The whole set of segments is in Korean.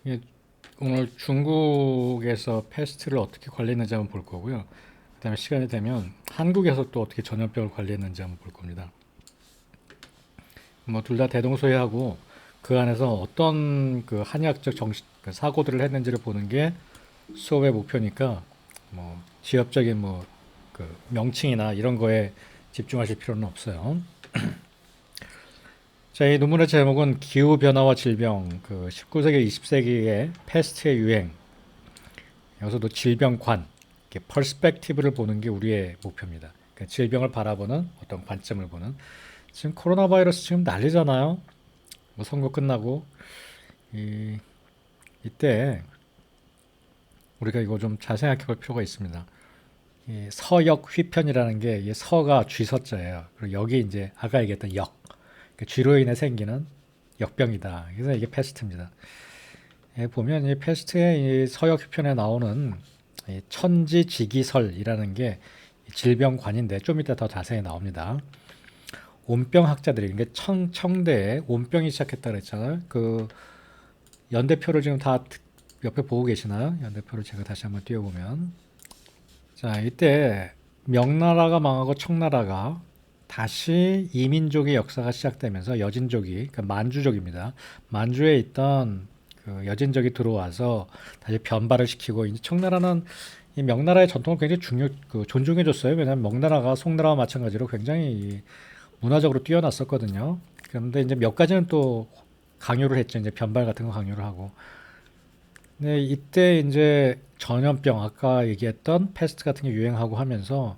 예, 오늘 중국에서 패스트를 어떻게 관리했는지 한번 볼 거고요. 그다음에 시간이 되면 한국에서 또 어떻게 전염병을 관리했는지 한번 볼 겁니다. 뭐 둘 다 대동소이하고 그 안에서 어떤 그 한의학적 정신 그 사고들을 했는지를 보는 게 수업의 목표니까 뭐 지엽적인 뭐 그 명칭이나 이런 거에 집중하실 필요는 없어요. 자, 이 논문의 제목은 기후 변화와 질병, 그 19세기, 20세기의 패스트의 유행, 여기서도 질병관, 이렇게 퍼스펙티브를 보는 게 우리의 목표입니다. 그러니까 질병을 바라보는 어떤 관점을 보는. 지금 코로나 바이러스 지금 난리잖아요. 뭐 선거 끝나고 이때 우리가 이거 좀 잘 생각해 볼 필요가 있습니다. 이 서역 휘편이라는 게 이 서가 쥐서자예요. 그리고 여기 이제 아까 얘기했던 역, 그 쥐로 인해 생기는 역병이다. 그래서 이게 패스트입니다. 예, 보면 이 패스트의 이 서역 휘편에 나오는 이 천지지기설이라는 게 질병관인데 좀 이따 더 자세히 나옵니다. 온병학자들이 이게 청대에 온병이 시작했다 그랬잖아요. 그 연대표를 지금 다 옆에 보고 계시나요? 연대표를 제가 다시 한번 띄워보면 자 이때 명나라가 망하고 청나라가 다시 이민족의 역사가 시작되면서 여진족이 그러니까 만주족입니다. 만주에 있던 그 여진족이 들어와서 다시 변발을 시키고 이제 청나라는 이 명나라의 전통을 굉장히 존중해 줬어요. 왜냐하면 명나라가 송나라와 마찬가지로 굉장히 문화적으로 뛰어났었거든요. 그런데 이제 몇 가지는 또 강요를 했죠. 이제 변발 같은 거 강요를 하고. 네, 이때 이제 전염병 아까 얘기했던 패스트 같은 게 유행하고 하면서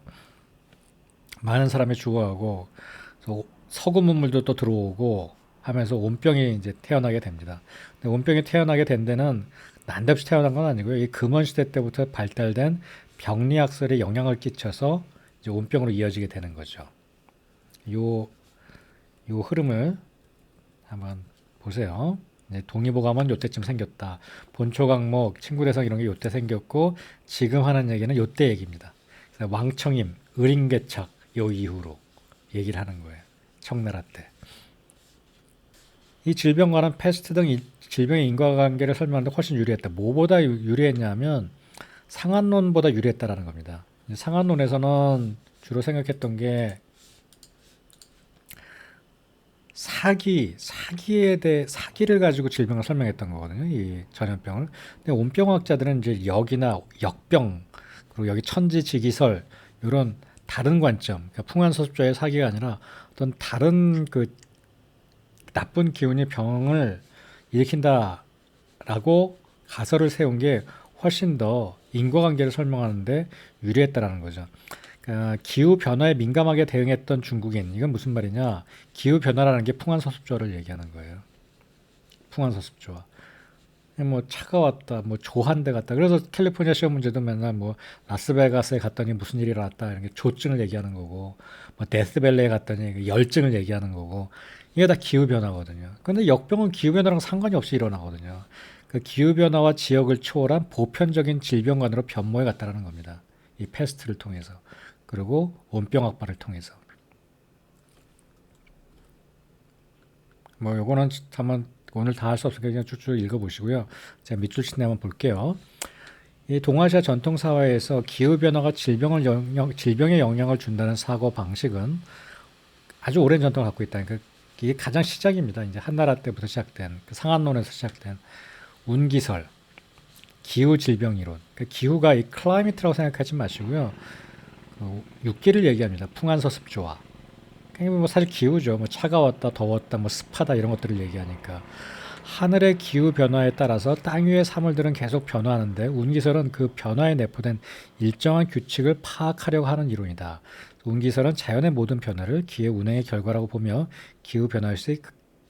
많은 사람이 죽어가고 서구 문물도 또 들어오고 하면서 온병이 이제 태어나게 됩니다. 근데 온병이 태어나게 된 데는 난데없이 태어난 건 아니고요. 이 금원 시대 때부터 발달된 병리학설에 영향을 끼쳐서 이제 온병으로 이어지게 되는 거죠. 요, 요 흐름을 한번 보세요. 이제 동의보감은 요때쯤 생겼다. 본초강목, 친구대상 이런 게 요때 생겼고 지금 하는 얘기는 요때 얘기입니다. 그래서 왕청임, 을인개척 요 이후로 얘기를 하는 거예요. 청나라 때. 이 질병과는 패스트 등 질병의 인과관계를 설명하는데 훨씬 유리했다. 뭐보다 유리했냐면 상한론보다 유리했다라는 겁니다. 상한론에서는 주로 생각했던 게 사기를 가지고 질병을 설명했던 거거든요. 이 전염병을. 근데 온병학자들은 이제 역이나 역병, 그리고 여기 천지지기설, 이런 다른 관점, 그러니까 풍한서습자의 사기가 아니라 어떤 다른 그 나쁜 기운이 병을 일으킨다라고 가설을 세운 게 훨씬 더 인과관계를 설명하는데 유리했다라는 거죠. 그러니까 기후 변화에 민감하게 대응했던 중국인, 이건 무슨 말이냐? 기후 변화라는 게 풍한서습조를 얘기하는 거예요. 풍한서습조와. 뭐 차가 왔다, 뭐 조한대 갔다. 그래서 캘리포니아 시험 문제도 맨날 뭐 라스베가스에 갔더니 무슨 일이 일어났다 이런 게 조증을 얘기하는 거고, 뭐 데스밸리에 갔더니 열증을 얘기하는 거고, 이게 다 기후 변화거든요. 근데 역병은 기후 변화랑 상관이 없이 일어나거든요. 그 기후 변화와 지역을 초월한 보편적인 질병관으로 변모해 갔다라는 겁니다. 이 패스트를 통해서. 그리고 온병 악발을 통해서. 뭐 요거는 한번 오늘 다 할 수 없으니까 그냥 쭉쭉 읽어보시고요. 제가 밑줄 친 한번 볼게요. 이 동아시아 전통 사회에서 기후 변화가 질병에 영향을 준다는 사고 방식은 아주 오랜 전통을 갖고 있다. 그러니까 이게 가장 시작입니다. 이제 한나라 때부터 시작된 그 상한론에서 시작된 운기설, 기후 질병 이론. 그 기후가 이 클라이미트라고 생각하지 마시고요. 그 육기를 얘기합니다. 풍한서습조와. 뭐 사실 기후죠. 뭐 차가웠다, 더웠다, 뭐 습하다 이런 것들을 얘기하니까 하늘의 기후 변화에 따라서 땅 위의 사물들은 계속 변화하는데 운기설은 그 변화에 내포된 일정한 규칙을 파악하려고 하는 이론이다. 운기설은 자연의 모든 변화를 기의 운행의 결과라고 보며 기후 변화일수의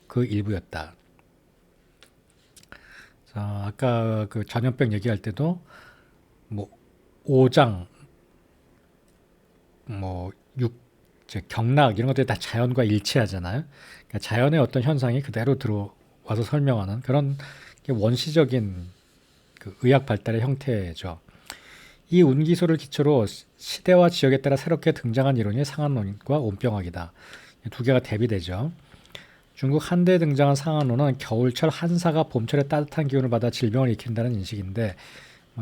그 일부였다. 자, 아까 그 전염병 얘기할 때도 뭐 오장, 뭐 경락 이런 것들이 다 자연과 일치하잖아요. 그러니까 자연의 어떤 현상이 그대로 들어와서 설명하는 그런 원시적인 그 의학 발달의 형태죠. 이 운기술을 기초로 시대와 지역에 따라 새롭게 등장한 이론이 상한론과 온병학이다. 두 개가 대비되죠. 중국 한대에 등장한 상한호는 겨울철 한사가 봄철의 따뜻한 기운을 받아 질병을 일으킨다는 인식인데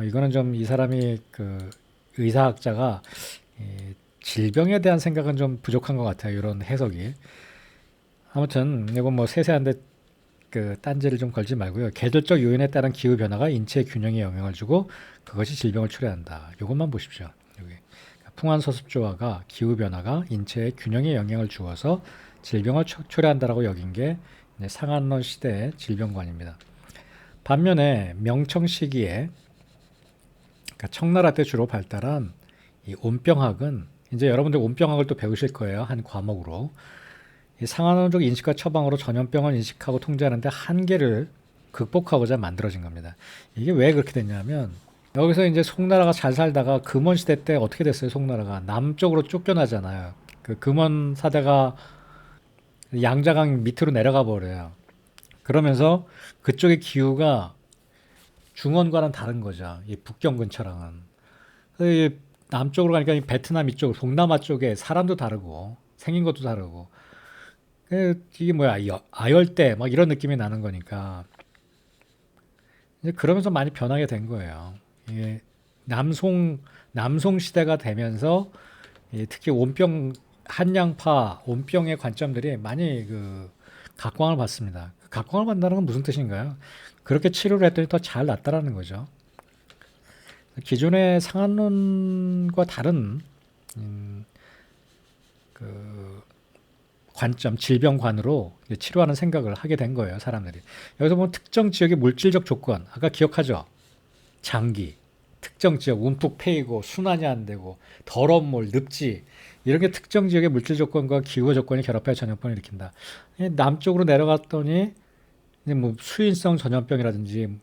이거는 좀 이 사람이 그 의사학자가 질병에 대한 생각은 좀 부족한 것 같아요. 이런 해석이. 아무튼 이건 뭐 세세한데 그 딴지를 좀 걸지 말고요. 계절적 요인에 따른 기후 변화가 인체 균형에 영향을 주고 그것이 질병을 초래한다. 이것만 보십시오. 여기 풍한서습조화가 기후 변화가 인체의 균형에 영향을 주어서 질병을 초래한다라고 여긴 게 상한론 시대의 질병관입니다. 반면에 명청 시기에 그러니까 청나라 때 주로 발달한 이 온병학은 이제 여러분들 온병학을 또 배우실 거예요. 한 과목으로. 이 상한원적 인식과 처방으로 전염병을 인식하고 통제하는데 한계를 극복하고자 만들어진 겁니다. 이게 왜 그렇게 됐냐면 여기서 이제 송나라가 잘 살다가 금원 시대 때 어떻게 됐어요? 송나라가 남쪽으로 쫓겨나잖아요. 그 금원 사대가 양자강 밑으로 내려가 버려요. 그러면서 그쪽의 기후가 중원과는 다른 거죠. 이 북경 근처랑은. 이 남쪽으로 가니까 이 베트남 이쪽, 동남아 쪽에 사람도 다르고 생긴 것도 다르고 이게 뭐야 아열대 막 이런 느낌이 나는 거니까 이제 그러면서 많이 변하게 된 거예요. 이게 남송 시대가 되면서 특히 온병 한양파 온병의 관점들이 많이 그 각광을 받습니다. 각광을 받는다는 건 무슨 뜻인가요? 그렇게 치료를 했더니 더 잘 낫다라는 거죠. 기존의 상한론과 다른 그 관점, 질병관으로 치료하는 생각을 하게 된 거예요, 사람들이. 여기서 보면 특정 지역의 물질적 조건, 아까 기억하죠? 장기, 특정 지역, 움푹 패이고, 순환이 안 되고, 더러운 물, 늪지, 이런 게 특정 지역의 물질 조건과 기후 조건이 결합해 전염병을 일으킨다. 남쪽으로 내려갔더니, 이제 뭐 수인성 전염병이라든지,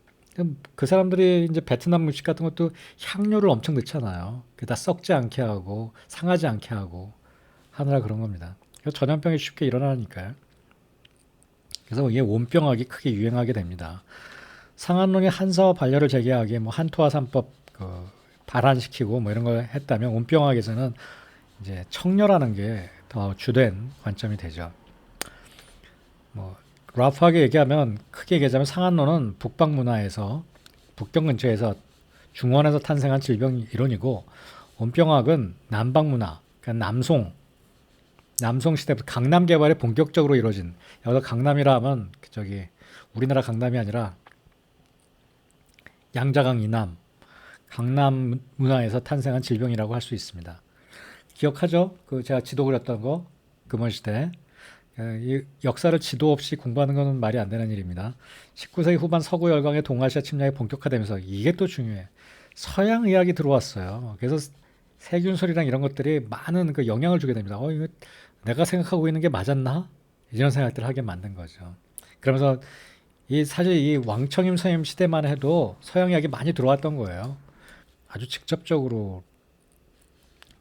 그 사람들이 이제 베트남 음식 같은 것도 향료를 엄청 넣잖아요. 그게 다 썩지 않게 하고, 상하지 않게 하고, 하느라 그런 겁니다. 전염병이 쉽게 일어나니까요. 그래서 이게 온병학이 크게 유행하게 됩니다. 상한론이 한사와 반려를 제기하기에 뭐 한토화 삼법 그 발환시키고 뭐 이런 걸 했다면 온병학에서는 이제 청려라는 게 더 주된 관점이 되죠. 뭐 라프하게 얘기하면 크게 얘기하자면 상한론은 북방 문화에서 북경 근처에서 중원에서 탄생한 질병 이론이고 온병학은 남방 문화, 그러니까 남송 시대부터 강남 개발이 본격적으로 이루어진 여기서 강남이라 하면 저기 우리나라 강남이 아니라 양자강 이남 강남 문화에서 탄생한 질병이라고 할 수 있습니다. 기억하죠? 그 제가 지도 그렸던 거 금원 시대. 이 역사를 지도 없이 공부하는 것은 말이 안 되는 일입니다. 19세기 후반 서구 열강의 동아시아 침략이 본격화되면서 이게 또 중요해. 서양 의학이 들어왔어요. 그래서 세균설이랑 이런 것들이 많은 그 영향을 주게 됩니다. 이거 내가 생각하고 있는 게 맞았나? 이런 생각들을 하게 만든 거죠. 그러면서 이 사실 이 왕청임 선임 시대만 해도 서양 의학이 많이 들어왔던 거예요. 아주 직접적으로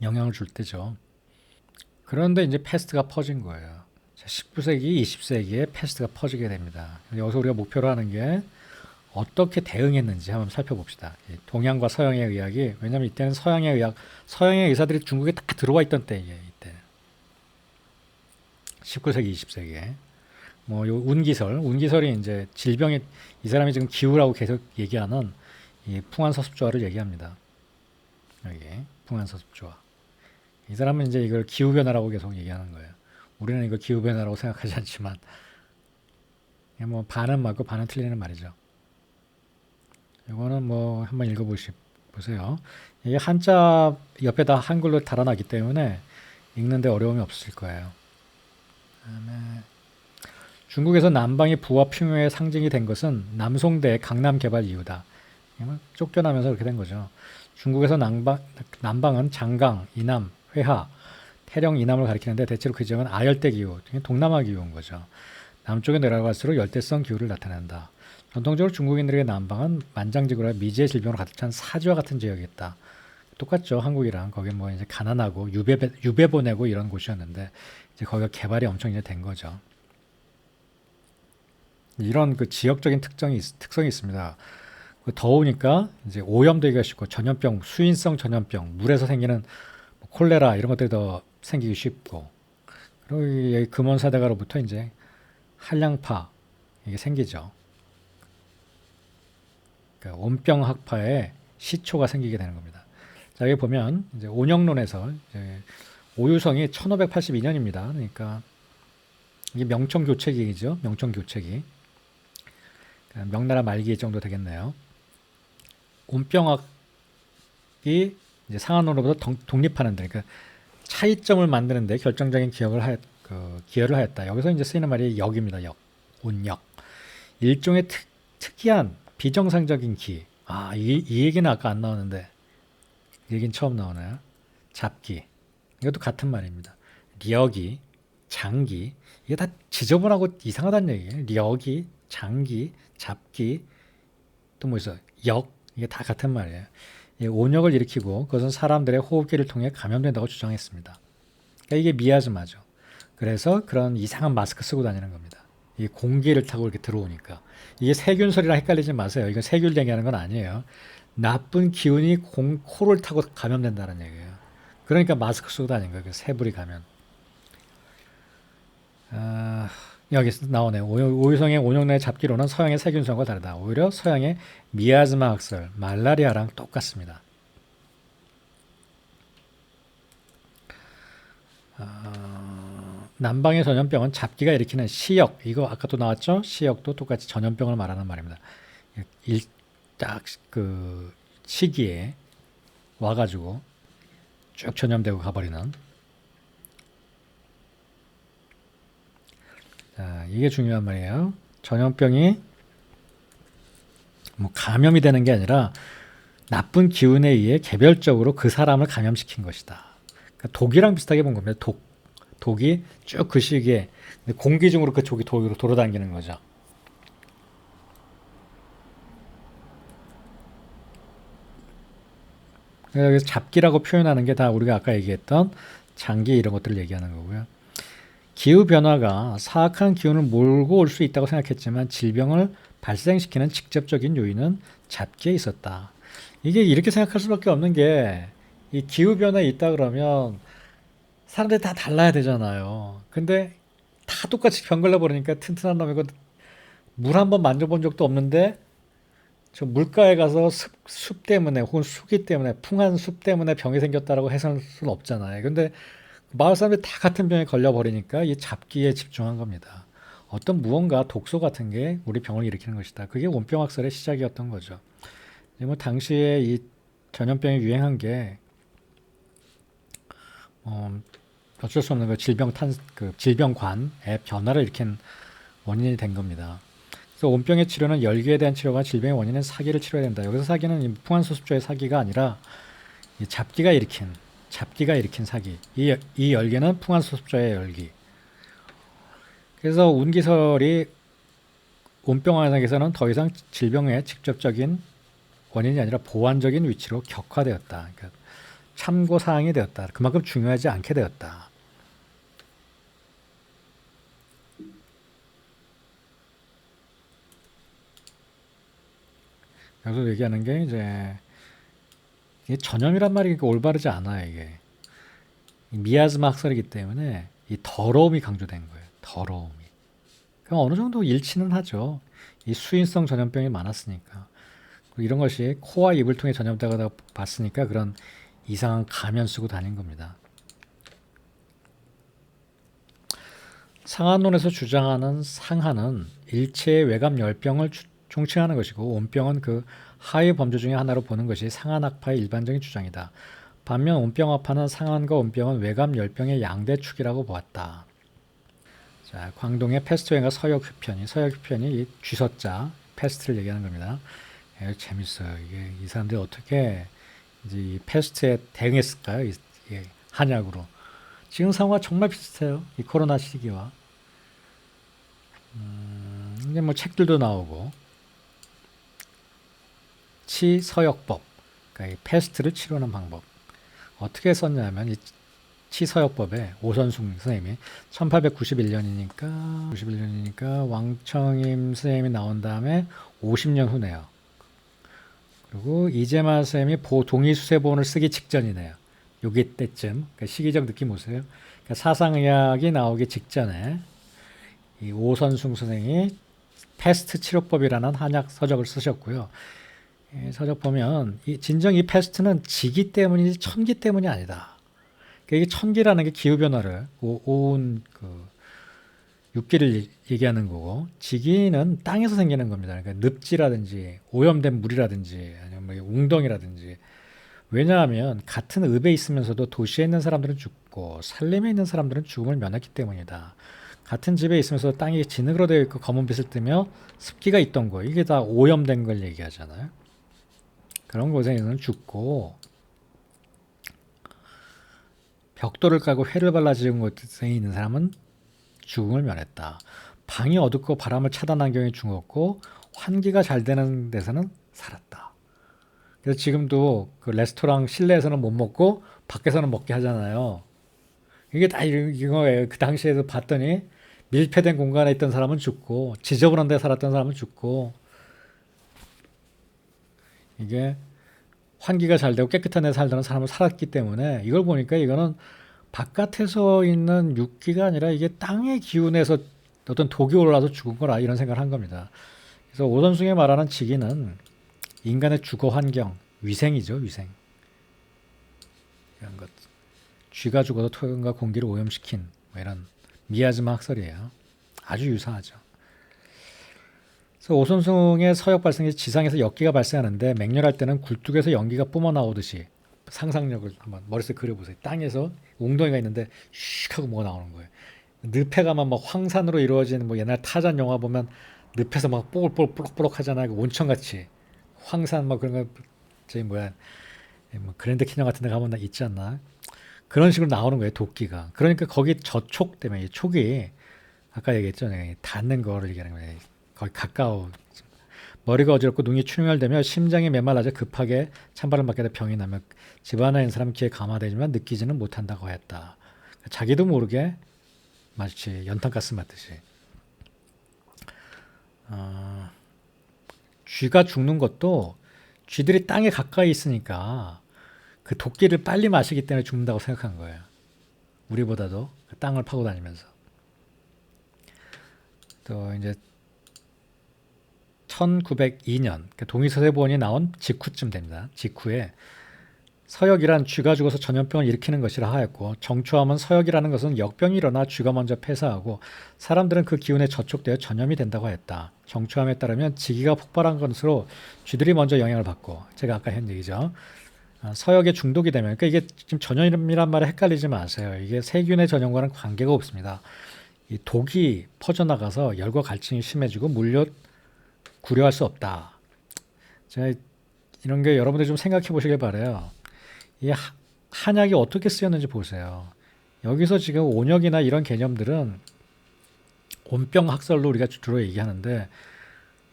영향을 줄 때죠. 그런데 이제 패스트가 퍼진 거예요. 19세기, 20세기에 패스트가 퍼지게 됩니다. 여기서 우리가 목표로 하는 게 어떻게 대응했는지 한번 살펴봅시다. 동양과 서양의 의학이 왜냐하면 이때는 서양의 의사들이 중국에 다 들어와 있던 때예요. 이때 19세기, 20세기에 뭐 요 운기설이 이제 질병의 이 사람이 지금 기후라고 계속 얘기하는 이 풍한서습조화를 얘기합니다. 여기 풍한서습조화. 이 사람은 이제 이걸 기후 변화라고 계속 얘기하는 거예요. 우리는 이걸 기후 변화라고 생각하지 않지만 뭐 반은 맞고 반은 틀리는 말이죠. 이거는 뭐 한번 읽어보세요. 이게 한자 옆에다 한글로 달아나기 때문에 읽는데 어려움이 없으실 거예요. 그다음에 중국에서 남방이 부와 평화의 상징이 된 것은 남송대의 강남 개발 이유다. 쫓겨나면서 그렇게 된 거죠. 중국에서 남방은 장강, 이남, 회하, 태령, 이남을 가리키는데 대체로 그 지역은 아열대 기후, 동남아 기후인 거죠. 남쪽에 내려갈수록 열대성 기후를 나타낸다. 전통적으로 중국인들에게 남방은 만장지구라 미지의 질병으로 가득 찬 사지와 같은 지역이었다. 똑같죠. 한국이랑 거기 뭐 이제 가난하고 유배 보내고 이런 곳이었는데 이제 거기가 개발이 엄청 이제 된 거죠. 이런 그 지역적인 특성이 있습니다. 더우니까 이제 오염되기가 쉽고 전염병, 수인성 전염병, 물에서 생기는 뭐 콜레라 이런 것들이 더 생기기 쉽고 그리고 이 금원사대가로부터 이제 한량파 이게 생기죠. 그러니까 온병학파에 시초가 생기게 되는 겁니다. 자, 여기 보면 이제 온역론에서 이제 오유성이 1582년입니다. 그러니까 이게 명청교체기이죠. 명청교체기. 그러니까 명나라 말기 정도 되겠네요. 온병학이 이제 상한론으로부터 독립하는 데, 그러니까 차이점을 만드는데 결정적인 기여를 하였다. 여기서 이제 쓰이는 말이 역입니다. 역, 온역. 일종의 특이한 비정상적인 기. 이 얘기는 아까 안 나오는데 이 얘기는 처음 나오나요? 잡기. 이것도 같은 말입니다. 력이, 장기. 이게 다 지저분하고 이상하다는 얘기예요. 력이, 장기, 잡기. 또 뭐 있어? 역. 이게 다 같은 말이에요. 온역을 일으키고 그것은 사람들의 호흡기를 통해 감염된다고 주장했습니다. 그러니까 이게 미아즈마죠. 그래서 그런 이상한 마스크 쓰고 다니는 겁니다. 이 공기를 타고 이렇게 들어오니까. 이게 세균설이랑 헷갈리지 마세요. 이건 세균 얘기하는 건 아니에요. 나쁜 기운이 코를 타고 감염된다는 얘기예요. 그러니까 마스크 쓰고 다니는 거예요. 새불이 가면. 여기 나오네요. 오유성의 온역론의 잡기로는 서양의 세균설과 다르다. 오히려 서양의 미아즈마 학설, 말라리아랑 똑같습니다. 남방의 전염병은 잡기가 일으키는 시역, 이거 아까 또 나왔죠? 시역도 똑같이 전염병을 말하는 말입니다. 딱 그 시기에 와가지고 쭉 전염되고 가버리는. 자, 이게 중요한 말이에요. 전염병이 뭐 감염이 되는 게 아니라 나쁜 기운에 의해 개별적으로 그 사람을 감염시킨 것이다. 그러니까 독이랑 비슷하게 본 겁니다. 독이 쭉 그 시기에 공기 중으로 그 독으로 돌아다니는 거죠. 여기서 잡기라고 표현하는 게 다 우리가 아까 얘기했던 장기 이런 것들을 얘기하는 거고요. 기후변화가 사악한 기운을 몰고 올 수 있다고 생각했지만 질병을 발생시키는 직접적인 요인은 잡기에 있었다. 이게 이렇게 생각할 수밖에 없는 게 이 기후변화에 있다 그러면 사람들이 다 달라야 되잖아요. 근데 다 똑같이 병 걸려버리니까 튼튼한 놈이고 물 한 번 만져본 적도 없는데 저 물가에 가서 숲 때문에 혹은 수기 때문에 풍한 숲 때문에 병이 생겼다라고 해서는 수는 없잖아요. 근데 마을 사람들이 다 같은 병에 걸려버리니까 이 잡기에 집중한 겁니다. 어떤 무언가 독소 같은 게 우리 병을 일으키는 것이다. 그게 온병학설의 시작이었던 거죠. 뭐 당시에 이 전염병이 유행한 게 어쩔 수 없는 그 질병관의 변화를 일으킨 원인이 된 겁니다. 그래서 온병의 치료는 열기에 대한 치료가 질병의 원인은 사기를 치료해야 된다. 여기서 사기는 이 풍한수습조의 사기가 아니라 이 잡기가 일으킨 사기. 이 열기는 풍한수습조의 열기. 그래서 운기설이 온병 현상에서는 더 이상 질병의 직접적인 원인이 아니라 보완적인 위치로 격화되었다. 그러니까 참고 사항이 되었다. 그만큼 중요하지 않게 되었다. 여기서 얘기하는 게 이게 전염이란 말이 올바르지 않아요. 이게 미아즈마 학설이기 때문에 이 더러움이 강조된 거예요. 더러움이. 그럼 어느 정도 일치는 하죠. 이 수인성 전염병이 많았으니까. 이런 것이 코와 입을 통해 전염되다가 봤으니까 그런 이상한 가면 쓰고 다닌 겁니다. 상한론에서 주장하는 상한은 일체의 외감 열병을 총칭하는 것이고 온병은 그 하위 범주 중의 하나로 보는 것이 상한학파의 일반적인 주장이다. 반면 온병학파는 상한과 온병은 외감 열병의 양대축이라고 보았다. 자, 광동의 패스트행과 서역휘편이 이 쥐서자 패스트를 얘기하는 겁니다. 재밌어요. 이 사람들이 어떻게 이제 이 패스트에 대응했을까요? 한약으로. 지금 상황과 정말 비슷해요. 이 코로나 시기와. 이제 뭐 책들도 나오고. 치서역법. 그러니까 이 패스트를 치료하는 방법. 어떻게 썼냐면 이 치서역법에 오선숭 선생님이 1891년이니까 왕청임 선생님이 나온 다음에 50년 후네요. 그리고 이재만 선생님이 동의수세본을 쓰기 직전이네요. 요게 때쯤. 그러니까 시기적 느낌 보세요. 그러니까 사상의학이 나오기 직전에 이 오선숭 선생이 패스트 치료법이라는 한약 서적을 쓰셨고요. 이 서적 보면 진정 이 패스트는 지기 때문이지 천기 때문이 아니다. 그러니까 이게 천기라는 게 기후 변화를 오온 그 육기를 얘기하는 거고, 지기는 땅에서 생기는 겁니다. 그러니까 늪지라든지 오염된 물이라든지 아니면 뭐 웅덩이라든지. 왜냐하면 같은 읍에 있으면서도 도시에 있는 사람들은 죽고 산림에 있는 사람들은 죽음을 면했기 때문이다. 같은 집에 있으면서 땅이 진흙으로 되어 있고 검은 빛을 띠며 습기가 있던 거, 이게 다 오염된 걸 얘기하잖아요. 그런 곳에는 죽고, 벽돌을 깔고 회를 발라 지은 곳에 있는 사람은 죽음을 면했다. 방이 어둡고 바람을 차단한 경우에 죽었고 환기가 잘 되는 데서는 살았다. 그래서 지금도 그 레스토랑 실내에서는 못 먹고 밖에서는 먹게 하잖아요. 이게 다 이거예요. 그 당시에도 봤더니 밀폐된 공간에 있던 사람은 죽고 지저분한 데 살았던 사람은 죽고, 이게 환기가 잘 되고 깨끗한 데 살던 사람은 살았기 때문에, 이걸 보니까 이거는 바깥에서 있는 육기가 아니라 이게 땅의 기운에서 어떤 독이 올라서 죽은 거라, 이런 생각을 한 겁니다. 그래서 오선숭이 말하는 지기는 인간의 주거 환경, 위생이죠, 위생. 이런 것. 쥐가 죽어서 토양과 공기를 오염시킨 뭐 이런 미아즈마 학설이에요. 아주 유사하죠. 그래서 오선숭의 서역 발생이 지상에서 역기가 발생하는데 맹렬할 때는 굴뚝에서 연기가 뿜어나오듯이, 상상력을 한번 머릿속에 그려보세요. 땅에서 웅덩이가 있는데 슉 하고 뭐가 나오는 거예요. 늪에 가면 막 황산으로 이루어진, 뭐 옛날 타잔 영화 보면 늪에서 막 뽀글뽀글 하잖아요. 원천같이 황산 막 그런 거, 저희 뭐야, 뭐 그랜드 캐년 같은 데 가면 있지 않나, 그런 식으로 나오는 거예요, 도끼가. 그러니까 거기 저촉 때문에, 이 촉이 아까 얘기했죠, 내가 닿는 거를 얘기하는 거예요. 거의 가까워. 머리가 어지럽고 눈이 충혈되며 심장이 메말라져 급하게 찬바를 맞게 돼 병이 나며 집안에 있는 사람 귀에 감화되지만 느끼지는 못한다고 했다. 자기도 모르게 마치 연탄가스 맞듯이. 쥐가 죽는 것도 쥐들이 땅에 가까이 있으니까 그 도끼를 빨리 마시기 때문에 죽는다고 생각한 거예요. 우리보다도 그 땅을 파고 다니면서. 또 이제 1902년 동의서세본이 나온 직후쯤 됩니다. 직후에 서역이란 쥐가 죽어서 전염병을 일으키는 것이라 하였고, 정초하면 서역이라는 것은 역병이 일어나 쥐가 먼저 폐사하고 사람들은 그 기운에 저촉되어 전염이 된다고 했다. 정초함에 따르면 지기가 폭발한 것으로 쥐들이 먼저 영향을 받고, 제가 아까 한 얘기죠. 서역에 중독이 되면, 그러니까 이게 지금 전염이란 말에 헷갈리지 마세요. 이게 세균의 전염과는 관계가 없습니다. 이 독이 퍼져나가서 열과 갈증이 심해지고 물려 구려할 수 없다. 제가 이런 게 여러분들 좀 생각해 보시길 바래요. 이 한약이 어떻게 쓰였는지 보세요. 여기서 지금 온역이나 이런 개념들은 온병 학설로 우리가 주로 얘기하는데,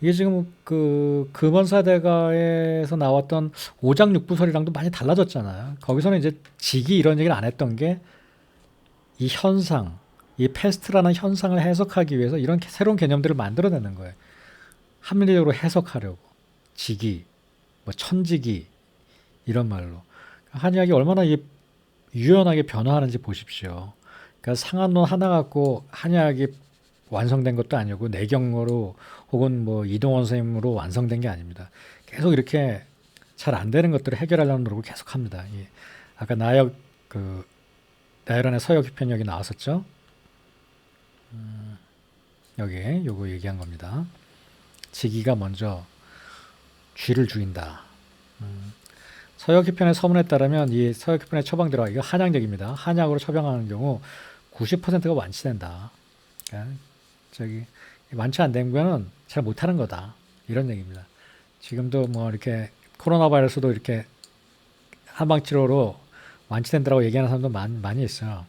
이게 지금 그 금원사대가에서 나왔던 오장육부설이랑도 많이 달라졌잖아요. 거기서는 이제 직이 이런 얘기를 안 했던 게, 이 현상, 이 패스트라는 현상을 해석하기 위해서 이런 새로운 개념들을 만들어내는 거예요. 합리적으로 해석하려고. 직이, 뭐 천직이, 이런 말로. 한의학이 얼마나 유연하게 변화하는지 보십시오. 그러니까 상한론 하나 갖고 한의학이 완성된 것도 아니고 내경으로 혹은 뭐 이동원 선생님으로 완성된 게 아닙니다. 계속 이렇게 잘 안 되는 것들을 해결하려는 노력을 계속 합니다. 아까 나열안의 서역 편이 여기 나왔었죠. 여기 요거 얘기한 겁니다. 지기가 먼저 쥐를 죽인다. 서역희편의 서문에 따르면 이 서역희편의 처방대로, 이거 한약력입니다. 한약으로 처방하는 경우 90%가 완치된다. 그러니까 완치 안 된 거는 잘 못하는 거다. 이런 얘기입니다. 지금도 뭐 이렇게 코로나 바이러스도 이렇게 한방치료로 완치된다고 얘기하는 사람도 많이 있어요.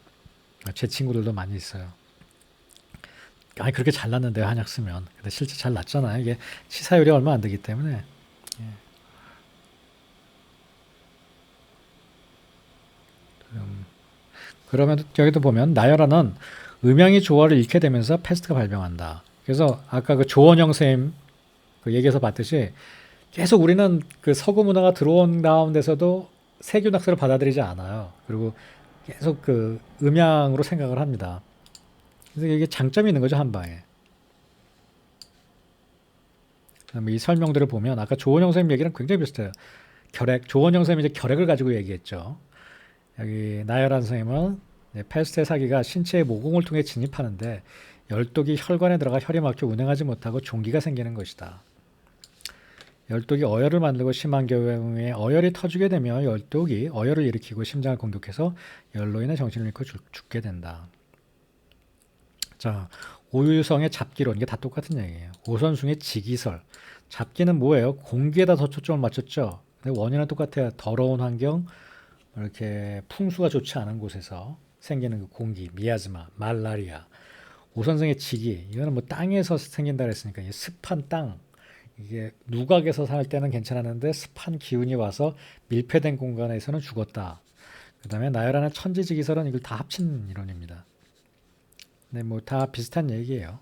제 친구들도 많이 있어요. 아니 그렇게 잘 낫는데요, 한약 쓰면. 근데 실제 잘 낫잖아요. 이게 치사율이 얼마 안 되기 때문에. 그러면 여기도 보면 나열하는 음양이 조화를 잃게 되면서 패스트가 발병한다. 그래서 아까 그 조원영 선생님 그 얘기에서 봤듯이 계속 우리는 그 서구 문화가 들어온 가운데서도 세균 학설을 받아들이지 않아요. 그리고 계속 그 음양으로 생각을 합니다. 그래서 이게 장점이 있는 거죠, 한방에. 그다음에 이 설명들을 보면 아까 조원영 선생님 얘기랑 굉장히 비슷해요. 조원영 선생님이 이제 결핵을 가지고 얘기했죠. 여기 나열한 선생님은 패스트의 사기가 신체의 모공을 통해 진입하는데 열독이 혈관에 들어가 혈이 막혀 운행하지 못하고 종기가 생기는 것이다. 열독이 어혈을 만들고 심한 경우에 어혈이 터지게 되면 열독이 어혈을 일으키고 심장을 공격해서 열로 인해 정신을 잃고 죽게 된다. 자, 오유성의 잡기론, 이게 다 똑같은 얘기예요. 오선숭의 지기설. 잡기는 뭐예요? 공기에다 더 초점을 맞췄죠. 근데 원인은 똑같아요. 더러운 환경, 이렇게 풍수가 좋지 않은 곳에서 생기는 그 공기, 미아즈마, 말라리아. 오선생의 지기, 이거는 뭐 땅에서 생긴다 그랬으니까 이 습한 땅, 이게 누각에서 살 때는 괜찮았는데 습한 기운이 와서 밀폐된 공간에서는 죽었다. 그 다음에 나열하는 천지지기설은 이걸 다 합친 이론입니다. 네, 뭐 다 비슷한 얘기예요.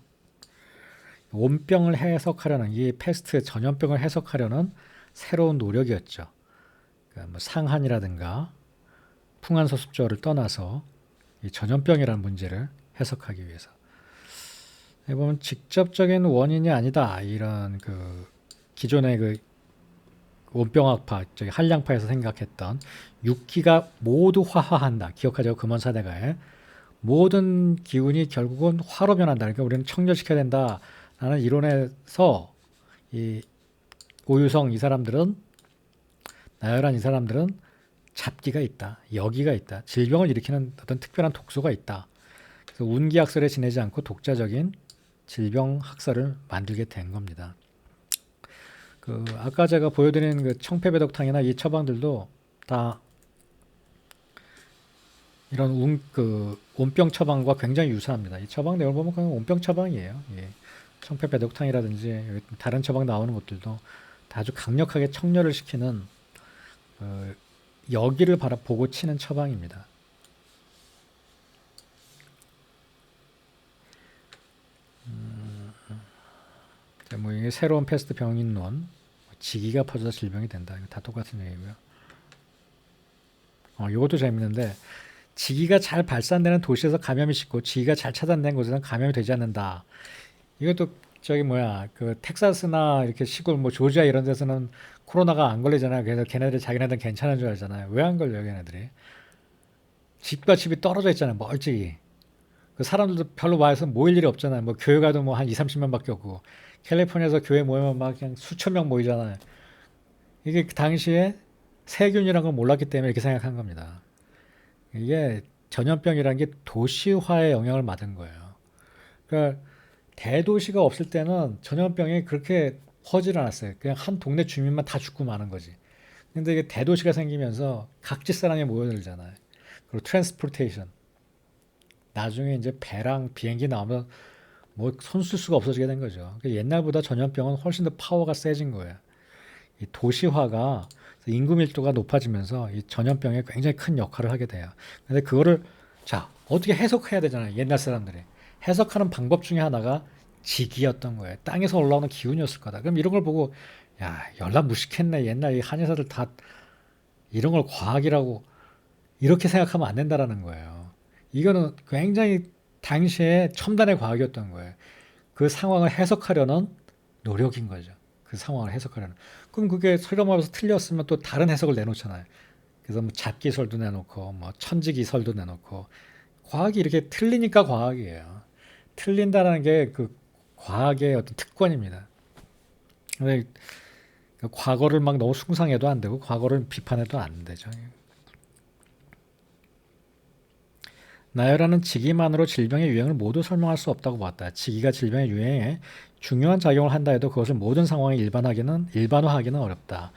온병을 해석하려는, 이 패스트 전염병을 해석하려는 새로운 노력이었죠. 그러니까 뭐 상한이라든가 풍한서습조를 떠나서 이 전염병이라는 문제를 해석하기 위해서. 보면 직접적인 원인이 아니다, 이런 그 기존의 그 온병학파, 저기 한량파에서 생각했던 육기가 모두 화화한다. 기억하죠? 금원사대가에 모든 기운이 결국은 화로 변한다. 그러니까 우리는 청결시켜야 된다라는 이론에서 이 오유성 이 사람들은, 나열한 이 사람들은 잡기가 있다, 여기가 있다, 질병을 일으키는 어떤 특별한 독소가 있다. 그래서 운기학설에 지내지 않고 독자적인 질병 학설을 만들게 된 겁니다. 그 아까 제가 보여드린 그 청패배독탕이나 이 처방들도 다 이런 온병 처방과 굉장히 유사합니다. 이 처방 내용을 보면 그냥 온병 처방이에요. 예. 청패배독탕이라든지 다른 처방 나오는 것들도 다 아주 강력하게 청열을 시키는 여기를 보고 치는 처방입니다. 뭐 이게 새로운 패스트 병인론, 지기가 퍼져서 질병이 된다. 이거 다 똑같은 얘기고요. 이것도 재밌는데, 지기가 잘 발산되는 도시에서 감염이 쉽고 지기가 잘 차단된 곳에서는 감염이 되지 않는다. 이것도 저기 뭐야, 그 텍사스나 이렇게 시골 뭐 조지아 이런 데서는 코로나가 안 걸리잖아요. 그래서 걔네들 자기네들 괜찮은 줄 알잖아요. 왜 안 걸려요, 걔네들이? 집과 집이 떨어져 있잖아요, 멀찍이. 그 사람들도 별로 와서 모일 일이 없잖아요. 뭐 교회 가도 뭐 한 2, 30명밖에 없고, 캘리포니아에서 교회 모이면 막 그냥 수천 명 모이잖아요. 이게 그 당시에 세균이라는 걸 몰랐기 때문에 이렇게 생각한 겁니다. 이게 전염병이라는 게 도시화의 영향을 받은 거예요. 그러니까 대도시가 없을 때는 전염병이 그렇게 퍼지질 않았어요. 그냥 한 동네 주민만 다 죽고 마는 거지. 근데 이게 대도시가 생기면서 각지 사람이 모여들잖아요. 그리고 트랜스포테이션. 나중에 이제 배랑 비행기 나오면 뭐 손쓸 수가 없어지게 된 거죠. 그러니까 옛날보다 전염병은 훨씬 더 파워가 세진 거예요. 이 도시화가 인구 밀도가 높아지면서 이 전염병에 굉장히 큰 역할을 하게 돼요. 근데 그거를 자 어떻게 해석해야 되잖아요. 옛날 사람들이 해석하는 방법 중에 하나가 지기였던 거예요. 땅에서 올라오는 기운이었을 거다. 그럼 이런 걸 보고 야 열나 무식했네. 옛날 이 한의사들 다 이런 걸 과학이라고 이렇게 생각하면 안 된다라는 거예요. 이거는 굉장히 당시에 첨단의 과학이었던 거예요. 그 상황을 해석하려는 노력인 거죠. 그 상황을 해석하려는. 그럼 그게 설명하면서 틀렸으면 또 다른 해석을 내놓잖아요. 그래서 뭐 잡기설도 내놓고 뭐 천지기설도 내놓고 과학이 이렇게 틀리니까 과학이에요. 틀린다는 게 그 과학의 어떤 특권입니다. 근데 과거를 막 너무 숭상해도 안 되고 과거를 비판해도 안 되죠. 나열하는 지기만으로 질병의 유행을 모두 설명할 수 없다고 봤다. 지기가 질병의 유행에 중요한 작용을 한다 해도 그것을 모든 상황에 일반화하기는 어렵다.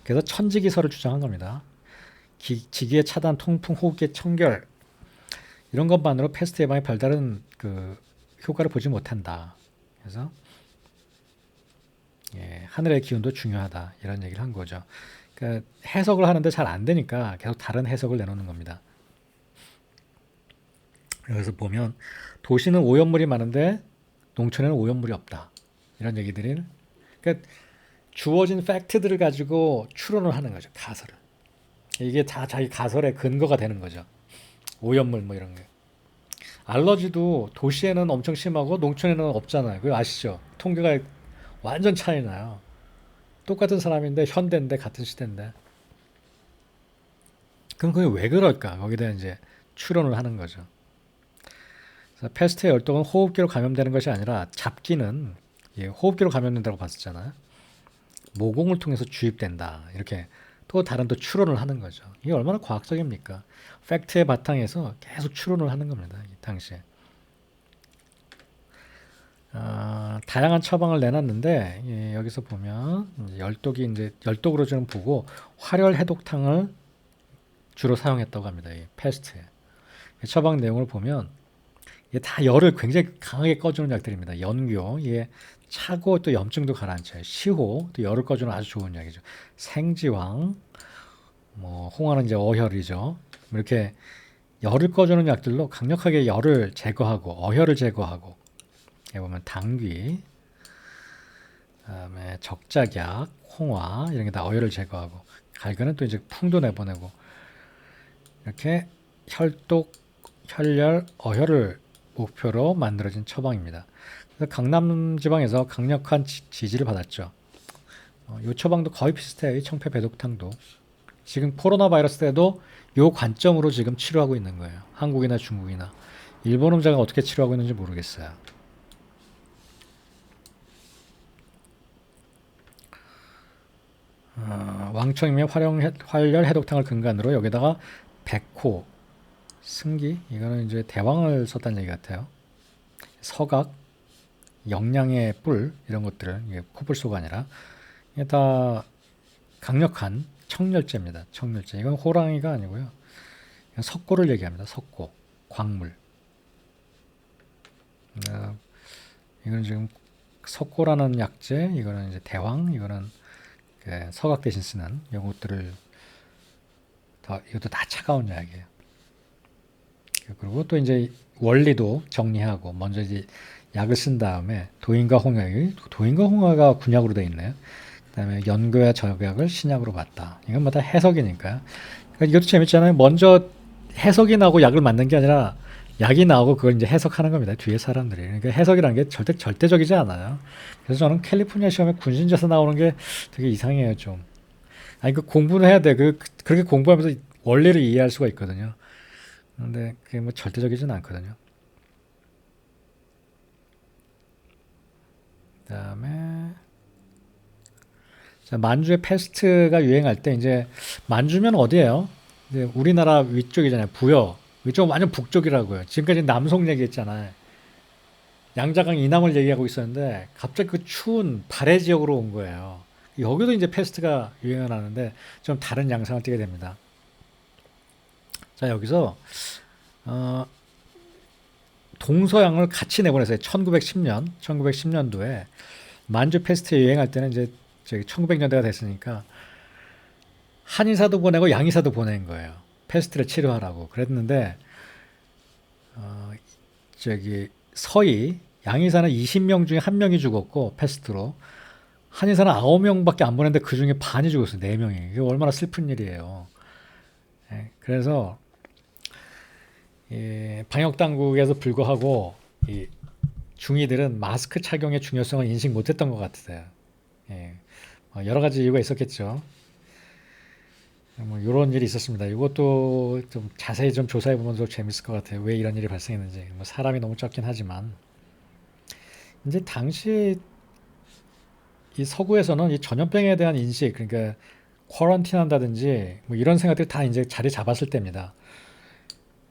그래서 천지기설을 주장한 겁니다. 지기의 차단, 통풍, 호흡기의 청결 이런 것만으로 패스트 예방에 별다른 그 효과를 보지 못한다. 그래서 하늘의 기운도 중요하다 이런 얘기를 한 거죠. 그러니까 해석을 하는데 잘 안 되니까 계속 다른 해석을 내놓는 겁니다. 그래서 보면 도시는 오염물이 많은데 농촌에는 오염물이 없다. 이런 얘기들이 그러니까 주어진 팩트들을 가지고 추론을 하는 거죠. 가설을. 이게 다 자기 가설의 근거가 되는 거죠. 오염물 뭐 이런 게. 알러지도 도시에는 엄청 심하고 농촌에는 없잖아요. 그거 아시죠? 통계가 완전 차이 나요. 똑같은 사람인데 현대인데 같은 시대인데. 그럼 그게 왜 그럴까? 거기다 이제 추론을 하는 거죠. 그래서 패스트의 열독은 호흡기로 감염되는 것이 아니라 잡기는 호흡기로 감염된다고 봤었잖아요. 모공을 통해서 주입된다. 이렇게 또 다른 또 추론을 하는 거죠. 이게 얼마나 과학적입니까? 팩트의 바탕에서 계속 추론을 하는 겁니다. 이 당시에. 다양한 처방을 내놨는데 여기서 보면 이제 열독이 이제 열독으로 좀 보고 활혈 해독탕을 주로 사용했다고 합니다. 이 패스트에. 처방 내용을 보면 이게 다 열을 굉장히 강하게 꺼주는 약들입니다. 연교, 이게 차고 또 염증도 가라앉혀요. 시호, 또 열을 꺼주는 아주 좋은 약이죠. 생지황, 뭐 홍화는 이제 어혈이죠. 이렇게 열을 꺼주는 약들로 강력하게 열을 제거하고 어혈을 제거하고 여기 보면 당귀, 그다음에 적작약, 홍화 이런 게 다 어혈을 제거하고 갈근은 또 이제 풍도 내보내고 이렇게 혈독, 혈열, 어혈을 목표로 만들어진 처방입니다. 그래서 강남 지방에서 강력한 지지를 받았죠. 이 처방도 거의 비슷해요. 이 청패 배독탕도. 지금 코로나 바이러스 때도 이 관점으로 지금 치료하고 있는 거예요. 한국이나 중국이나. 일본 환자가 어떻게 치료하고 있는지 모르겠어요. 왕청이면 활열 해독탕을 근간으로 여기다가 백호, 승기 이거는 이제 대왕을 썼다는 얘기 같아요. 서각, 영양의 뿔 이런 것들을 이게 코뿔소가 아니라 이게 다 강력한 청열제입니다. 청열제. 이건 호랑이가 아니고요. 이건 석고를 얘기합니다. 석고, 광물. 이거는 지금 석고라는 약재, 이거는 이제 대왕, 이거는 그 서각 대신 쓰는 요것들을 이것도 다 차가운 약이에요. 그리고 또 이제 원리도 정리하고 먼저 이제 약을 쓴 다음에 도인과 홍학가 군약으로 되어 있네요. 그다음에 연고야 적약을 신약으로 봤다. 이건 뭐 다 해석이니까요. 그러니까 이것도 재밌잖아요. 먼저 해석이 나오고 약을 만든 게 아니라 약이 나오고 그걸 이제 해석하는 겁니다. 뒤에 사람들이. 그러니까 해석이라는 게 절대적이지 않아요. 그래서 저는 캘리포니아 시험에 군신제서 나오는 게 되게 이상해요, 좀. 아니, 그 공부는 해야 돼. 그렇게 공부하면서 원리를 이해할 수가 있거든요. 근데 그게 뭐 절대적이진 않거든요. 그다음에 자, 만주의 패스트가 유행할 때 이제 만주면 어디예요? 이제 우리나라 위쪽이잖아요. 부여. 위쪽은 완전 북쪽이라고요. 지금까지 남송 얘기했잖아요. 양자강 이남을 얘기하고 있었는데 갑자기 그 추운 발해 지역으로 온 거예요. 여기도 이제 패스트가 유행을 하는데 좀 다른 양상을 띠게 됩니다. 자, 여기서 어, 동서양을 같이 내보냈어요. 1910년도에 만주 패스트 유행할 때는 이제 저기 1900년대가 됐으니까 한의사도 보내고 양의사도 보낸 거예요. 패스트를 치료하라고 그랬는데 저기 서희 양의사는 20명 중에 한 명이 죽었고 패스트로 한의사는 9명밖에 안 보냈는데 그 중에 반이 죽었어요. 4명이. 이게 얼마나 슬픈 일이에요. 예, 그래서 방역 당국에서 불구하고 이 중이들은 마스크 착용의 중요성을 인식 못했던 것 같아요. 예, 여러 가지 이유가 있었겠죠. 뭐 이런 일이 있었습니다. 이것도 좀 자세히 좀 조사해 보면 더 재밌을 것 같아요. 왜 이런 일이 발생했는지. 뭐 사람이 너무 적긴 하지만 이제 당시 이 서구에서는 이 전염병에 대한 인식, 그러니까 쿼런틴 한다든지 뭐 이런 생각들이 다 이제 자리 잡았을 때입니다.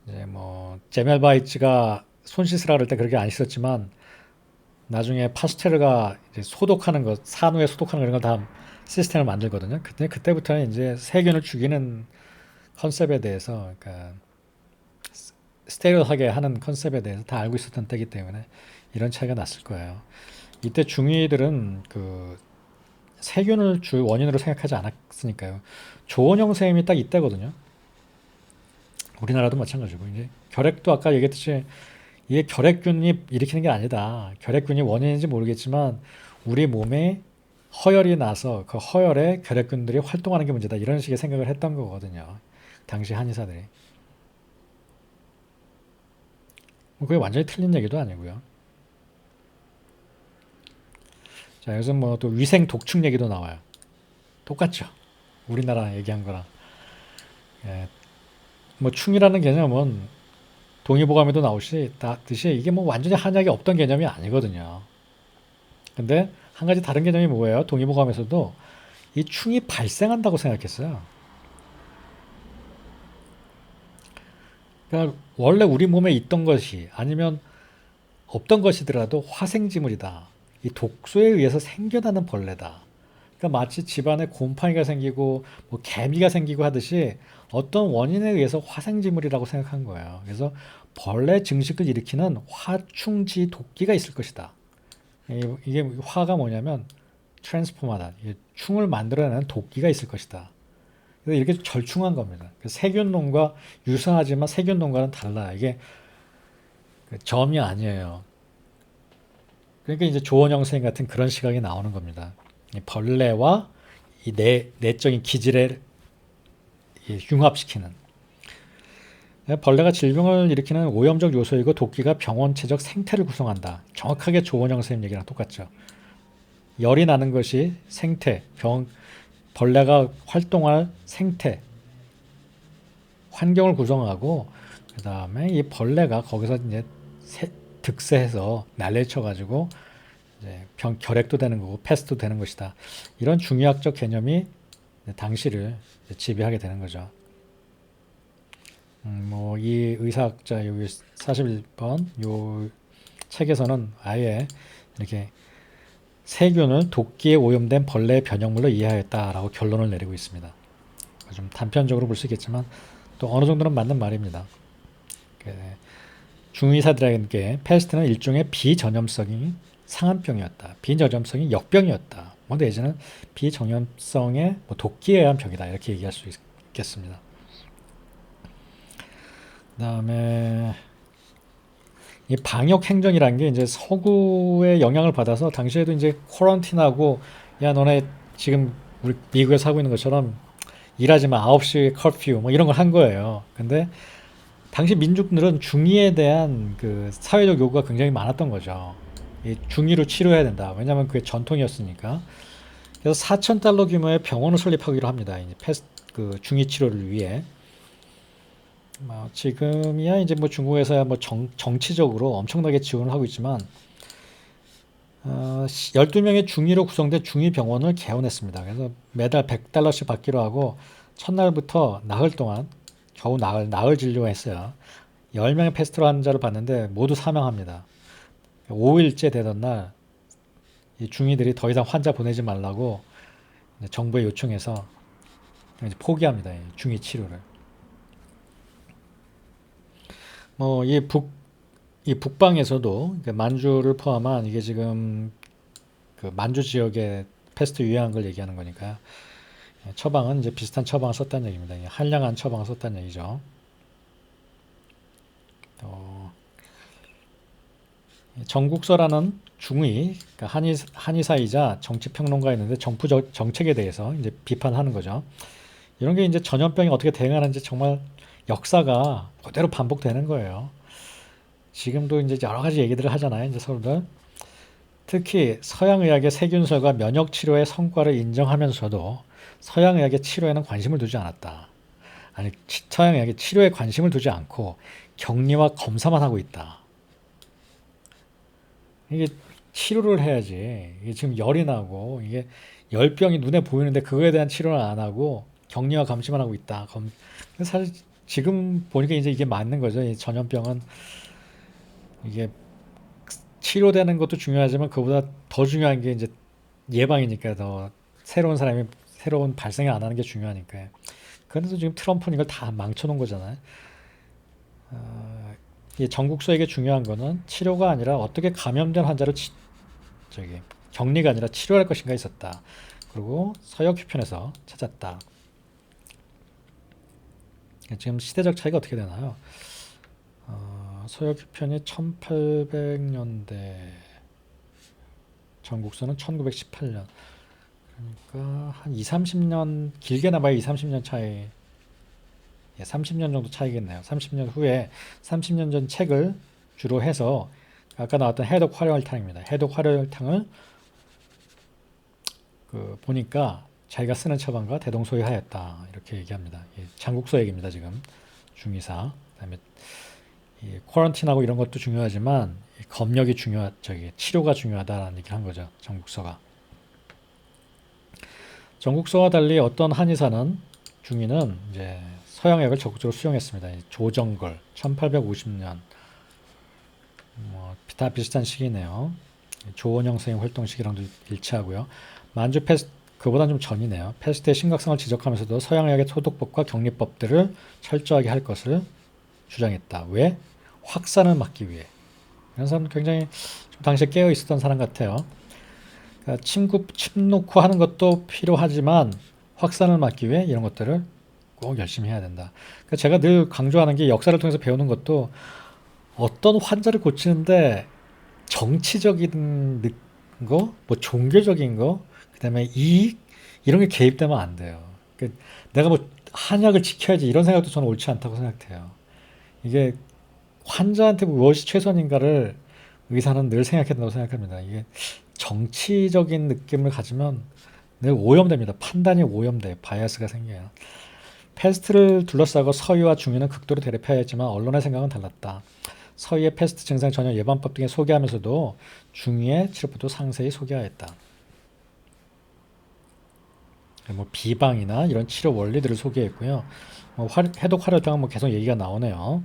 이제 뭐 제멜바이츠가 손 씻으라 그럴 때 그렇게 안 씻었지만 나중에 파스테르가 이제 소독하는 것, 산후에 소독하는 그런 걸 다 시스템을 만들거든요. 그때부터는 이제 세균을 죽이는 컨셉에 대해서, 그러니까 스테ril하게 하는 컨셉에 대해서 다 알고 있었던 때이기 때문에 이런 차이가 났을 거예요. 이때 중이들은 그 세균을 주 원인으로 생각하지 않았으니까요. 조원영 선생님이 딱 이때거든요. 우리나라도 마찬가지고 이제 결핵도 아까 얘기했듯이 이게 결핵균이 일으키는 게 아니다. 결핵균이 원인인지 모르겠지만 우리 몸에 허열이 나서 그 허열에 결핵균들이 활동하는 게 문제다. 이런 식의 생각을 했던 거거든요. 당시 한의사들이. 그게 완전히 틀린 얘기도 아니고요. 자, 여기서 뭐 또 위생 독충 얘기도 나와요. 똑같죠. 우리나라 얘기한 거랑. 예, 뭐 충이라는 개념은 동의보감에도 나오듯이 이게 뭐 완전히 한약이 없던 개념이 아니거든요. 근데 한 가지 다른 개념이 뭐예요? 동의보감에서도 이 충이 발생한다고 생각했어요. 그러니까 원래 우리 몸에 있던 것이 아니면 없던 것이더라도 화생지물이다. 이 독소에 의해서 생겨나는 벌레다. 그러니까 마치 집안에 곰팡이가 생기고 뭐 개미가 생기고 하듯이 어떤 원인에 의해서 화생지물이라고 생각한 거예요. 그래서 벌레 증식을 일으키는 화충지 독기가 있을 것이다. 이게 화가 뭐냐면 트랜스포마다. 충을 만들어내는 독기가 있을 것이다. 그래서 이렇게 절충한 겁니다. 세균론과 유사하지만 세균론과는 달라요. 이게 점이 아니에요. 그러니까 이제 조원영 선생님 같은 그런 시각이 나오는 겁니다. 이 벌레와 이 내적인 기질을 융합시키는. 벌레가 질병을 일으키는 오염적 요소이고 독기가 병원체적 생태를 구성한다. 정확하게 조원영 선생님 얘기랑 똑같죠. 열이 나는 것이 생태, 벌레가 활동할 생태, 환경을 구성하고 그 다음에 이 벌레가 거기서 이제 득세해서 난리를 쳐가지고 이제 결핵도 되는 거고 패스트도 되는 것이다. 이런 중의학적 개념이 당시를 지배하게 되는 거죠. 뭐 이 의사학자 여기 41번 요 책에서는 아예 이렇게 세균을 독기에 오염된 벌레의 변형물로 이해하였다라고 결론을 내리고 있습니다. 좀 단편적으로 볼 수 있겠지만 또 어느 정도는 맞는 말입니다. 중의사들에게 패스트는 일종의 비전염성이 상한병이었다. 비전염성이 역병이었다. 뭐 내지는 비전염성의 독기에 의한 병이다. 이렇게 얘기할 수 있겠습니다. 그다음에 이 방역 행정이라는 게 이제 서구의 영향을 받아서 당시에도 이제 쿼런틴하고 야 너네 지금 우리 미국에서 하고 있는 것처럼 일하지 마 9시 커퓨 뭐 이런 걸 한 거예요. 근데 당시 민족들은 중의에 대한 그 사회적 요구가 굉장히 많았던 거죠. 이 중의로 치료해야 된다. 왜냐하면 그게 전통이었으니까. 그래서 4,000달러 규모의 병원을 설립하기로 합니다. 이제 그 중의 치료를 위해. 지금이야 이제 뭐 중국에서야 뭐 정치적으로 엄청나게 지원을 하고 있지만 12명의 중의로 구성된 중의병원을 개원했습니다. 그래서 매달 100달러씩 받기로 하고 첫날부터 나흘 동안 겨우 나흘 진료했어요. 10명의 패스트로 환자를 봤는데 모두 사망합니다. 5일째 되던 날 이 중의들이 더 이상 환자 보내지 말라고 정부에 요청해서 이제 포기합니다. 중의 치료를. 뭐 이 북방에서도 만주를 포함한 이게 지금 그 만주 지역에 패스트 유행한 걸 얘기하는 거니까 처방은 이제 비슷한 처방을 썼다는 얘기입니다. 한량한 처방을 썼다는 얘기죠. 정국서라는 중의, 그러니까 한의사이자 정치평론가였는데 정부 정책에 대해서 이제 비판하는 거죠. 이런 게 이제 전염병이 어떻게 대응하는지 정말 역사가 그대로 반복되는 거예요. 지금도 이제 여러 가지 얘기들을 하잖아요. 이제 서로들. 특히 서양의학의 세균설과 면역치료의 성과를 인정하면서도 서양의학의 치료에는 관심을 두지 않았다. 아니, 서양의학의 치료에 관심을 두지 않고 격리와 검사만 하고 있다. 이게 치료를 해야지. 이게 지금 열이 나고 이게 열병이 눈에 보이는데 그거에 대한 치료는 안 하고 격리와 감시만 하고 있다. 사실 지금 보니까 이제 이게 맞는 거죠. 이 전염병은 이게 치료되는 것도 중요하지만 그보다 더 중요한 게 이제 예방이니까 더 새로운 발생이 안 하는 게 중요하니까. 그래서 지금 트럼프는 이걸 다 망쳐놓은 거잖아요. 이 전국서에게 중요한 거는 치료가 아니라 어떻게 감염된 환자를 격리가 아니라 치료할 것인가 있었다. 그리고 서역휴편에서 찾았다. 지금 시대적 차이가 어떻게 되나요? 서역휴편이 1800년대, 전국서는 1918년. 그러니까 한 2, 30년, 길게 나봐야 2, 30년 차이, 30년 정도 차이겠네요. 30년 후에 30년 전 책을 주로 해서 아까 나왔던 해독 활혈탕입니다. 해독 활혈탕을 보니까 자기가 쓰는 처방과 대동소이하였다 이렇게 얘기합니다. 장국서 얘기입니다. 지금 중의사. 그다음에 이 쿼런틴하고 이런 것도 중요하지만 검역이 치료가 중요하다라는 얘기를 한 거죠. 정국서가. 정국서와 달리 어떤 한의사는 중의는 이제 서양약을 적극적으로 수용했습니다. 조정걸 1850년 다 비슷한 시기네요. 조원영 선생님 활동 시기랑도 일치하고요. 만주 패스트 그보다 좀 전이네요. 패스트의 심각성을 지적하면서도 서양약의 소독법과 격리법들을 철저하게 할 것을 주장했다. 왜? 확산을 막기 위해. 이런 사람 굉장히 좀 당시에 깨어 있었던 사람 같아요. 그러니까 침 놓고 하는 것도 필요하지만 확산을 막기 위해 이런 것들을 꼭 열심히 해야 된다. 그러니까 제가 늘 강조하는 게 역사를 통해서 배우는 것도 어떤 환자를 고치는데 정치적인 거, 뭐 종교적인 거, 그다음에 이익 이런 게 개입되면 안 돼요. 그러니까 내가 뭐 한약을 지켜야지 이런 생각도 저는 옳지 않다고 생각해요. 이게 환자한테 무엇이 최선인가를 의사는 늘 생각해야 된다고 생각합니다. 이게 정치적인 느낌을 가지면 늘 오염됩니다. 판단이 오염돼 바이어스가 생겨요. 패스트를 둘러싸고 서유와 중의는 극도로 대립하였지만 언론의 생각은 달랐다. 서유의 패스트 증상 전염 예방법 등에 소개하면서도 중의의 치료법도 상세히 소개하였다. 뭐 비방이나 이런 치료 원리들을 소개했고요. 해독 활혈 등은 계속 얘기가 나오네요.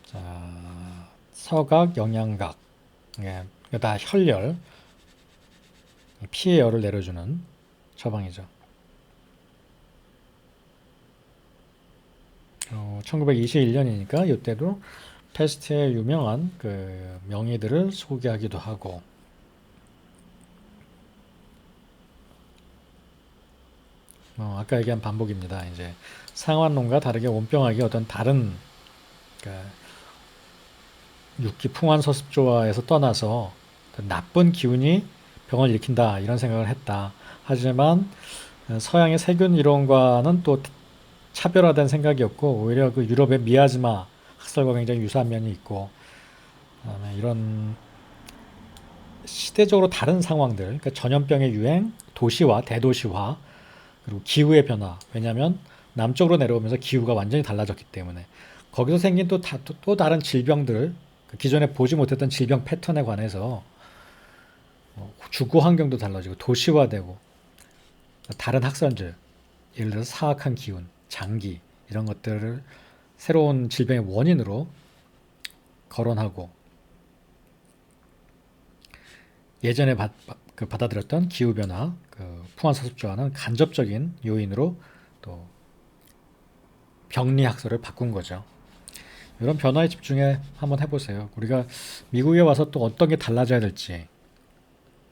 자, 서각, 영양각, 이거 다 혈열, 피의 열을 내려주는 처방이죠. 1921년이니까 이때도 패스트의 유명한 그 명의들을 소개하기도 하고, 아까 얘기한 반복입니다. 이제 상환론과 다르게 온병학이 어떤 다른 그러니까 육기 풍환서습조화에서 떠나서 나쁜 기운이 병을 일으킨다 이런 생각을 했다. 하지만 서양의 세균 이론과는 또 차별화된 생각이었고 오히려 그 유럽의 미아즈마 학설과 굉장히 유사한 면이 있고 그다음에 이런 시대적으로 다른 상황들, 그러니까 전염병의 유행, 도시화, 대도시화, 그리고 기후의 변화. 왜냐하면 남쪽으로 내려오면서 기후가 완전히 달라졌기 때문에 거기서 생긴 또 다른 질병들, 기존에 보지 못했던 질병 패턴에 관해서 주거 환경도 달라지고 도시화되고 다른 학설들, 예를 들어서 사악한 기운, 장기 이런 것들을 새로운 질병의 원인으로 거론하고 예전에 받아들였던 기후변화, 풍환사습조화는 간접적인 요인으로 또 병리학설을 바꾼 거죠. 이런 변화에 집중해 한번 해보세요. 우리가 미국에 와서 또 어떤 게 달라져야 될지,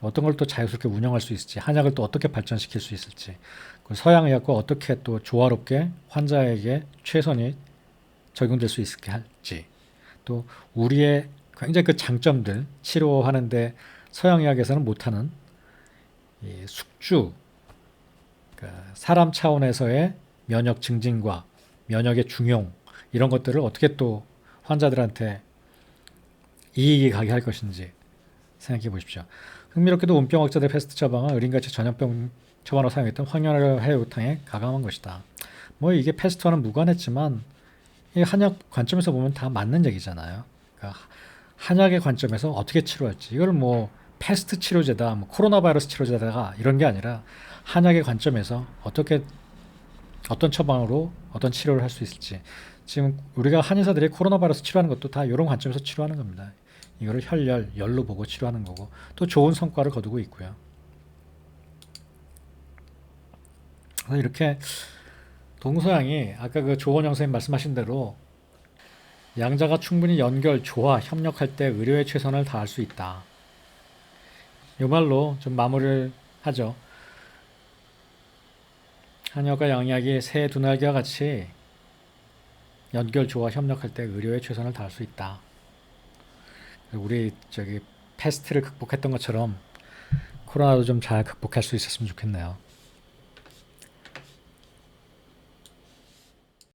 어떤 걸 또 자유스럽게 운영할 수 있을지, 한약을 또 어떻게 발전시킬 수 있을지, 서양의학과 어떻게 또 조화롭게 환자에게 최선이 적용될 수 있게 할지, 또 우리의 굉장히 그 장점들 치료하는데 서양의학에서는 못하는 이 숙주, 그러니까 사람 차원에서의 면역 증진과 면역의 중용 이런 것들을 어떻게 또 환자들한테 이익이 가게 할 것인지 생각해 보십시오. 흥미롭게도 온병학자들 패스트 처방은 의린같이 전염병 처방으로 사용했던 황열해유탕에 가감한 것이다. 뭐 이게 패스트와는 무관했지만 이 한약 관점에서 보면 다 맞는 얘기잖아요. 그러니까 한약의 관점에서 어떻게 치료할지 이걸 뭐 패스트 치료제다, 뭐 코로나 바이러스 치료제다가 이런 게 아니라 한약의 관점에서 어떻게 어떤 처방으로 어떤 치료를 할 수 있을지 지금 우리가 한의사들이 코로나 바이러스 치료하는 것도 다 이런 관점에서 치료하는 겁니다. 이거를 열로 보고 치료하는 거고 또 좋은 성과를 거두고 있고요. 그래서 이렇게 동서양이 아까 그 조원영 선생님 말씀하신 대로 양자가 충분히 연결, 조화, 협력할 때 의료의 최선을 다할 수 있다. 이 말로 좀 마무리를 하죠. 한약과 양약이 새 두 날개와 같이 연결, 조화, 협력할 때 의료의 최선을 다할 수 있다. 우리 패스트를 극복했던 것처럼 코로나도 좀 잘 극복할 수 있었으면 좋겠네요.